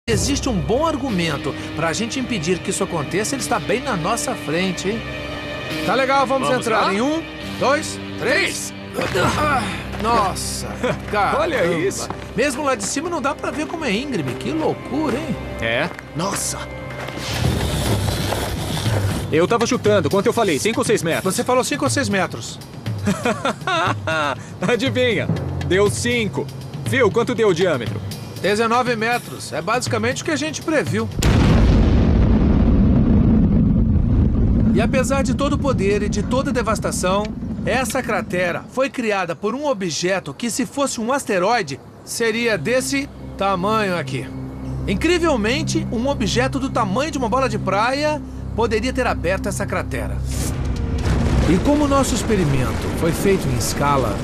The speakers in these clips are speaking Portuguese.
existe um bom argumento pra gente impedir que isso aconteça, ele está bem na nossa frente, hein? Tá legal, vamos entrar lá? em 1, 2, 3. Nossa, cara. Olha isso. Mesmo lá de cima não dá pra ver como é íngreme. Que loucura, hein? É? Nossa. Eu tava chutando. Quanto eu falei? 5 ou 6 metros? Você falou 5 ou 6 metros. Adivinha? Deu 5. Viu quanto deu o diâmetro? 19 metros. É basicamente o que a gente previu. E apesar de todo o poder e de toda a devastação, essa cratera foi criada por um objeto que, se fosse um asteroide, seria desse tamanho aqui. Incrivelmente, um objeto do tamanho de uma bola de praia poderia ter aberto essa cratera. E como o nosso experimento foi feito em escala,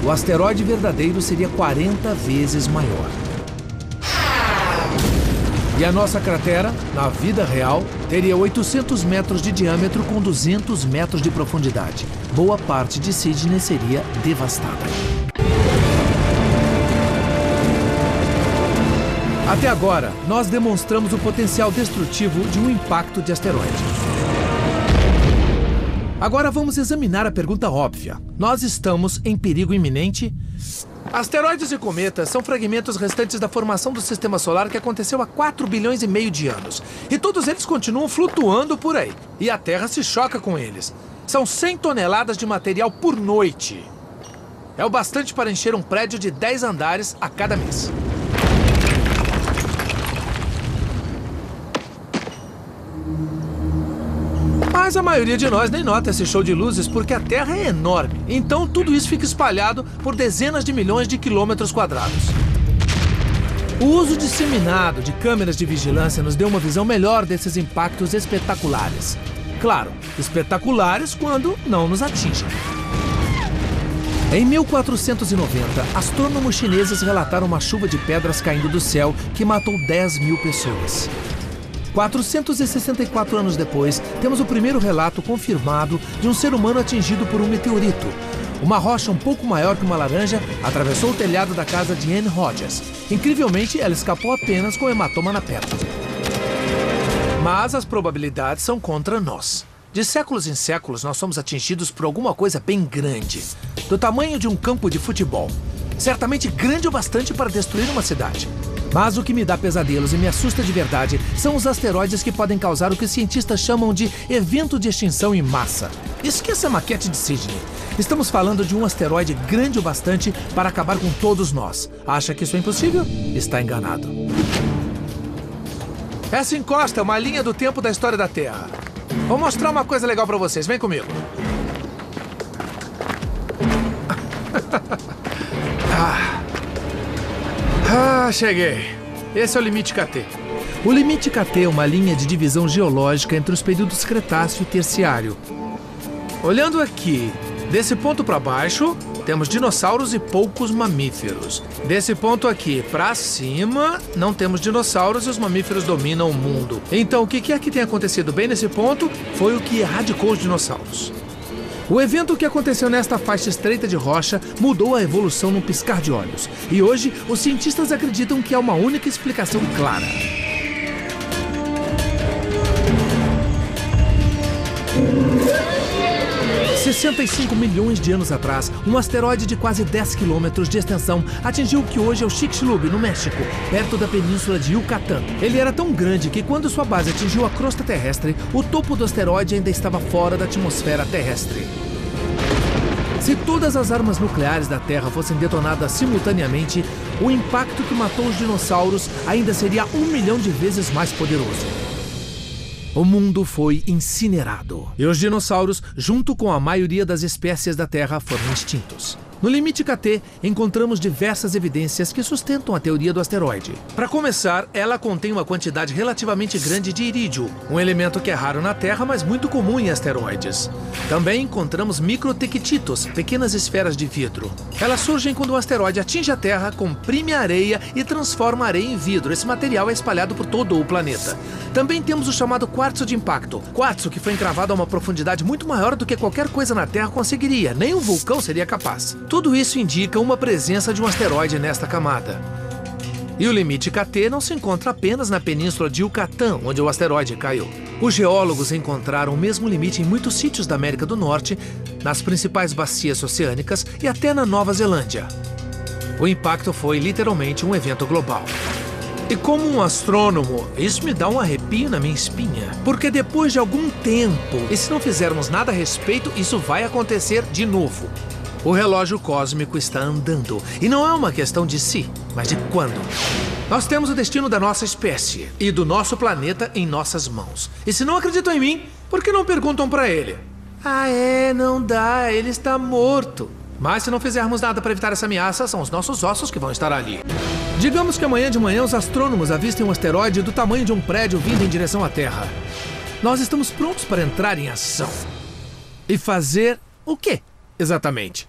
o asteroide verdadeiro seria 40 vezes maior. E a nossa cratera, na vida real, teria 800 metros de diâmetro com 200 metros de profundidade. Boa parte de Sydney seria devastada. Até agora, nós demonstramos o potencial destrutivo de um impacto de asteroide. Agora vamos examinar a pergunta óbvia. Nós estamos em perigo iminente? Asteroides e cometas são fragmentos restantes da formação do Sistema Solar que aconteceu há 4 bilhões e meio de anos. E todos eles continuam flutuando por aí. E a Terra se choca com eles. São 100 toneladas de material por noite. É o bastante para encher um prédio de 10 andares a cada mês. Mas a maioria de nós nem nota esse show de luzes porque a Terra é enorme. Então tudo isso fica espalhado por dezenas de milhões de quilômetros quadrados. O uso disseminado de câmeras de vigilância nos deu uma visão melhor desses impactos espetaculares. Claro, espetaculares quando não nos atingem. Em 1490, astrônomos chineses relataram uma chuva de pedras caindo do céu que matou 10 mil pessoas. 464 anos depois, temos o primeiro relato confirmado de um ser humano atingido por um meteorito. Uma rocha um pouco maior que uma laranja atravessou o telhado da casa de Anne Rogers. Incrivelmente, ela escapou apenas com hematoma na perna. Mas as probabilidades são contra nós. De séculos em séculos, nós somos atingidos por alguma coisa bem grande, do tamanho de um campo de futebol. Certamente grande o bastante para destruir uma cidade. Mas o que me dá pesadelos e me assusta de verdade são os asteroides que podem causar o que os cientistas chamam de evento de extinção em massa. Esqueça a maquete de Sydney. Estamos falando de um asteroide grande o bastante para acabar com todos nós. Acha que isso é impossível? Está enganado. Essa encosta é uma linha do tempo da história da Terra. Vou mostrar uma coisa legal para vocês. Vem comigo. Cheguei. Esse é o limite KT. O limite KT é uma linha de divisão geológica entre os períodos Cretáceo e Terciário. Olhando aqui, desse ponto para baixo, temos dinossauros e poucos mamíferos. Desse ponto aqui para cima, não temos dinossauros e os mamíferos dominam o mundo. Então, o que quer que tenha acontecido bem nesse ponto foi o que erradicou os dinossauros. O evento que aconteceu nesta faixa estreita de rocha mudou a evolução num piscar de olhos. E hoje, os cientistas acreditam que há uma única explicação clara. Há 65 milhões de anos atrás, um asteroide de quase 10 quilômetros de extensão atingiu o que hoje é o Chicxulub, no México, perto da península de Yucatán. Ele era tão grande que quando sua base atingiu a crosta terrestre, o topo do asteroide ainda estava fora da atmosfera terrestre. Se todas as armas nucleares da Terra fossem detonadas simultaneamente, o impacto que matou os dinossauros ainda seria 1 milhão de vezes mais poderoso. O mundo foi incinerado. E os dinossauros, junto com a maioria das espécies da Terra, foram extintos. No limite KT, encontramos diversas evidências que sustentam a teoria do asteroide. Para começar, ela contém uma quantidade relativamente grande de irídio, um elemento que é raro na Terra, mas muito comum em asteroides. Também encontramos microtectitos, pequenas esferas de vidro. Elas surgem quando um asteroide atinge a Terra, comprime a areia e transforma a areia em vidro. Esse material é espalhado por todo o planeta. Também temos o chamado quartzo de impacto. Quartzo que foi encravado a uma profundidade muito maior do que qualquer coisa na Terra conseguiria. Nem um vulcão seria capaz. Tudo isso indica uma presença de um asteroide nesta camada. E o limite KT não se encontra apenas na península de Yucatán, onde o asteroide caiu. Os geólogos encontraram o mesmo limite em muitos sítios da América do Norte, nas principais bacias oceânicas e até na Nova Zelândia. O impacto foi literalmente um evento global. E como um astrônomo, isso me dá um arrepio na minha espinha. Porque depois de algum tempo, e se não fizermos nada a respeito, isso vai acontecer de novo. O relógio cósmico está andando. E não é uma questão de se, mas de quando. Nós temos o destino da nossa espécie e do nosso planeta em nossas mãos. E se não acreditam em mim, por que não perguntam para ele? Ah, não dá, ele está morto. Mas se não fizermos nada para evitar essa ameaça, são os nossos ossos que vão estar ali. Digamos que amanhã de manhã os astrônomos avistem um asteroide do tamanho de um prédio vindo em direção à Terra. Nós estamos prontos para entrar em ação. E fazer o quê, exatamente?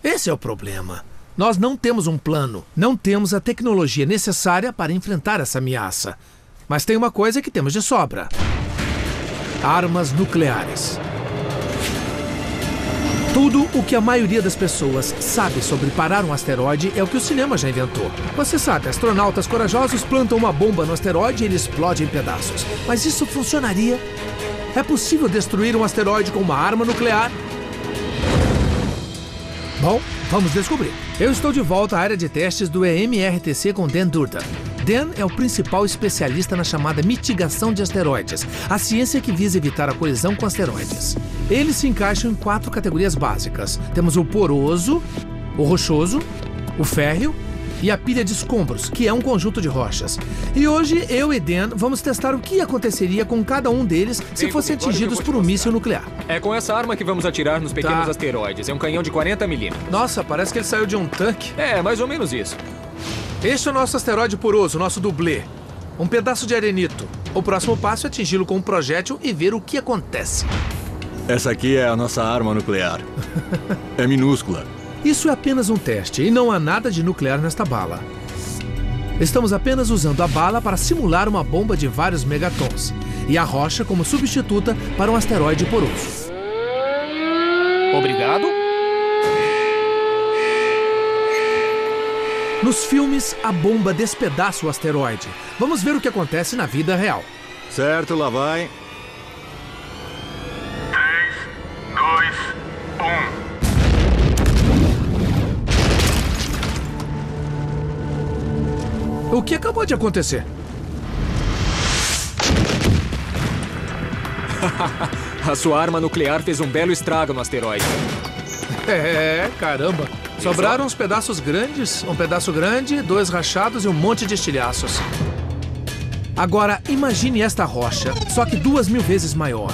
Esse é o problema. Nós não temos um plano, não temos a tecnologia necessária para enfrentar essa ameaça. Mas tem uma coisa que temos de sobra: armas nucleares. Tudo o que a maioria das pessoas sabe sobre parar um asteroide é o que o cinema já inventou. Você sabe, astronautas corajosos plantam uma bomba no asteroide e ele explode em pedaços. Mas isso funcionaria? É possível destruir um asteroide com uma arma nuclear? Bom, vamos descobrir. Eu estou de volta à área de testes do EMRTC com Dan Durden. Dan é o principal especialista na chamada mitigação de asteroides, a ciência que visa evitar a colisão com asteroides. Eles se encaixam em 4 categorias básicas. Temos o poroso, o rochoso, o férreo e a pilha de escombros, que é um conjunto de rochas. E hoje, eu e Dan vamos testar o que aconteceria com cada um deles se fossem atingidos por um míssil nuclear. É com essa arma que vamos atirar nos pequenos asteroides. É um canhão de 40 milímetros. Nossa, parece que ele saiu de um tanque. É, mais ou menos isso. Este é o nosso asteroide poroso, nosso dublê. Um pedaço de arenito. O próximo passo é atingi-lo com um projétil e ver o que acontece. Essa aqui é a nossa arma nuclear. É minúscula. Isso é apenas um teste e não há nada de nuclear nesta bala. Estamos apenas usando a bala para simular uma bomba de vários megatons e a rocha como substituta para um asteroide poroso. Obrigado. Nos filmes, a bomba despedaça o asteroide. Vamos ver o que acontece na vida real. Certo, lá vai. 3, 2, 1. O que acabou de acontecer? A sua arma nuclear fez um belo estrago no asteroide. Caramba. Sobraram uns pedaços grandes, um pedaço grande, 2 rachados e um monte de estilhaços. Agora, imagine esta rocha, só que 2000 vezes maior.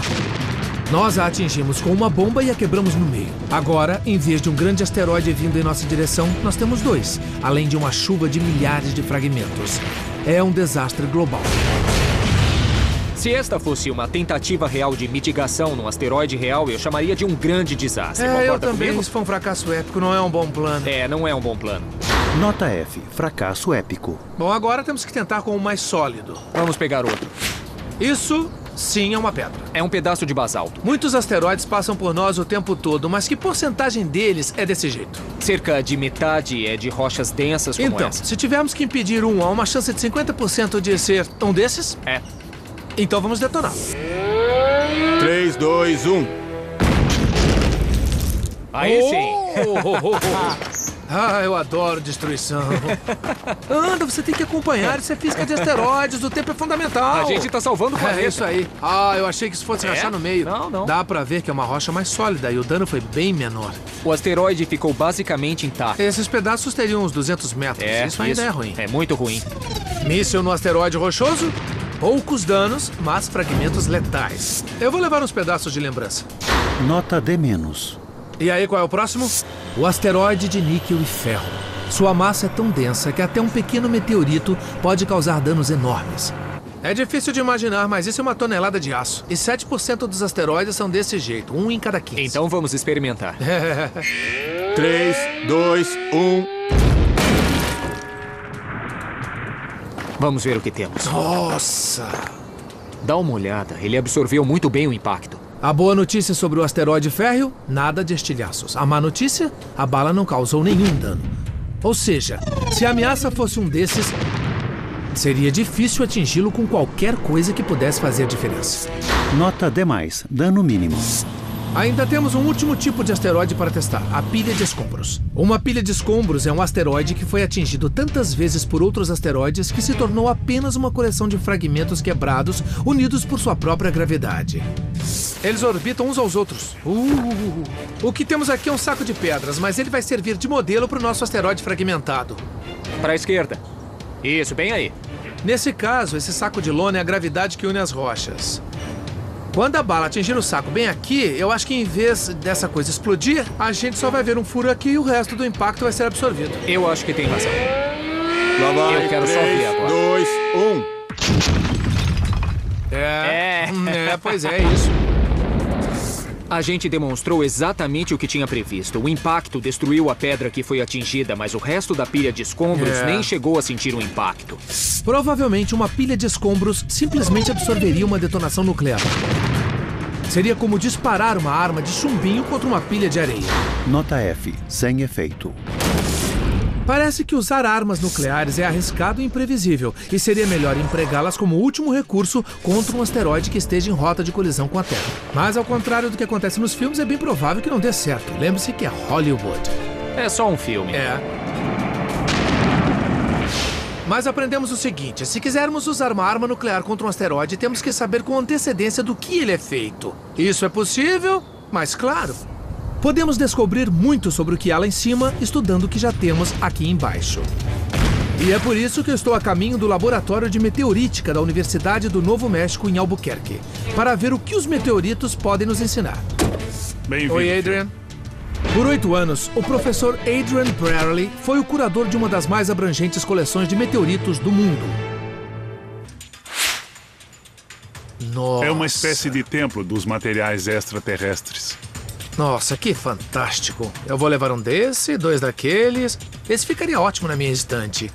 Nós a atingimos com uma bomba e a quebramos no meio. Agora, em vez de um grande asteroide vindo em nossa direção, nós temos 2, além de uma chuva de milhares de fragmentos. É um desastre global. Se esta fosse uma tentativa real de mitigação num asteroide real, eu chamaria de um grande desastre. Eu Concorda também. comigo? Isso foi um fracasso épico, não é um bom plano. Não é um bom plano. Nota F. Fracasso épico. Bom, agora temos que tentar com o mais sólido. Vamos pegar outro. Isso, sim, é uma pedra. É um pedaço de basalto. Muitos asteroides passam por nós o tempo todo, mas que porcentagem deles é desse jeito? Cerca de metade é de rochas densas como Então, essa. se tivermos que impedir um, há uma chance de 50% de ser um desses? É. Então vamos detonar. 3, 2, 1. Aí sim. Eu adoro destruição. Anda, você tem que acompanhar. Isso é física de asteroides, o tempo é fundamental. A gente tá salvando o planeta. É isso aí. Eu achei que isso fosse rachar no meio. Não. Dá pra ver que é uma rocha mais sólida e o dano foi bem menor. O asteroide ficou basicamente intacto. Esses pedaços teriam uns 200 metros. Isso ainda é ruim. É muito ruim. Míssil no asteroide rochoso? Poucos danos, mas fragmentos letais. Eu vou levar uns pedaços de lembrança. Nota D-. E aí, qual é o próximo? O asteroide de níquel e ferro. Sua massa é tão densa que até um pequeno meteorito pode causar danos enormes. É difícil de imaginar, mas isso é uma tonelada de aço. E 7% dos asteroides são desse jeito, 1 em cada 15. Então vamos experimentar. 3, 2, 1. Vamos ver o que temos. Nossa! Dá uma olhada, ele absorveu muito bem o impacto. A boa notícia sobre o asteroide férreo, nada de estilhaços. A má notícia, a bala não causou nenhum dano. Ou seja, se a ameaça fosse um desses, Seria difícil atingi-lo com qualquer coisa que pudesse fazer diferença. Nota D+, dano mínimo. Ainda temos um último tipo de asteroide para testar, a pilha de escombros. Uma pilha de escombros é um asteroide que foi atingido tantas vezes por outros asteroides que se tornou apenas uma coleção de fragmentos quebrados unidos por sua própria gravidade. Eles orbitam uns aos outros. O que temos aqui é um saco de pedras, mas ele vai servir de modelo para o nosso asteroide fragmentado. Para a esquerda. Isso, bem aí. Nesse caso, esse saco de lona é a gravidade que une as rochas. Quando a bala atingir o saco bem aqui, eu acho que em vez dessa coisa explodir, a gente só vai ver um furo aqui e o resto do impacto vai ser absorvido. Eu acho que tem razão. Lá vai, Eu quero só ver agora. 2, 1. Pois é isso. A gente demonstrou exatamente o que tinha previsto. O impacto destruiu a pedra que foi atingida, mas o resto da pilha de escombros nem chegou a sentir o impacto. Provavelmente uma pilha de escombros simplesmente absorveria uma detonação nuclear. Seria como disparar uma arma de chumbinho contra uma pilha de areia. Nota F, sem efeito. Parece que usar armas nucleares é arriscado e imprevisível, e seria melhor empregá-las como último recurso contra um asteroide que esteja em rota de colisão com a Terra. Mas, ao contrário do que acontece nos filmes, é bem provável que não dê certo. Lembre-se que é Hollywood. É só um filme. Mas aprendemos o seguinte: se quisermos usar uma arma nuclear contra um asteroide, temos que saber com antecedência do que ele é feito. Isso é possível, mas claro, podemos descobrir muito sobre o que há lá em cima estudando o que já temos aqui embaixo. E é por isso que eu estou a caminho do Laboratório de Meteorítica da Universidade do Novo México, em Albuquerque, para ver o que os meteoritos podem nos ensinar. Bem-vindo. Oi, Adrian. Por 8 anos, o professor Adrian Brierley foi o curador de uma das mais abrangentes coleções de meteoritos do mundo. Nossa. É uma espécie de templo dos materiais extraterrestres. Nossa, que fantástico. Eu vou levar um desse, 2 daqueles. Esse ficaria ótimo na minha estante.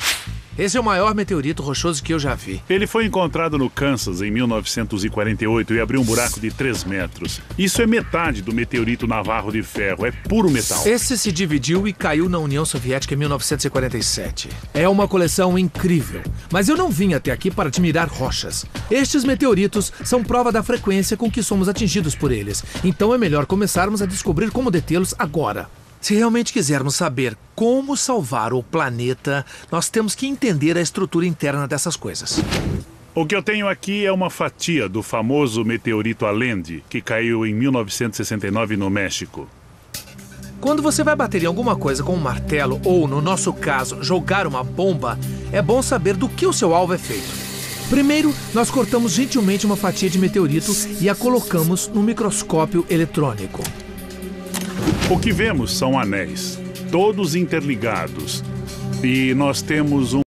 Esse é o maior meteorito rochoso que eu já vi. Ele foi encontrado no Kansas em 1948 e abriu um buraco de 3 metros. Isso é metade do meteorito Navarro de Ferro. É puro metal. Esse se dividiu e caiu na União Soviética em 1947. É uma coleção incrível. Mas eu não vim até aqui para admirar rochas. Estes meteoritos são prova da frequência com que somos atingidos por eles. Então é melhor começarmos a descobrir como detê-los agora. Se realmente quisermos saber como salvar o planeta, nós temos que entender a estrutura interna dessas coisas. O que eu tenho aqui é uma fatia do famoso meteorito Allende, que caiu em 1969 no México. Quando você vai bater em alguma coisa com um martelo, ou, no nosso caso, jogar uma bomba, é bom saber do que o seu alvo é feito. Primeiro, nós cortamos gentilmente uma fatia de meteorito e a colocamos no microscópio eletrônico. O que vemos são anéis, todos interligados. E nós temos um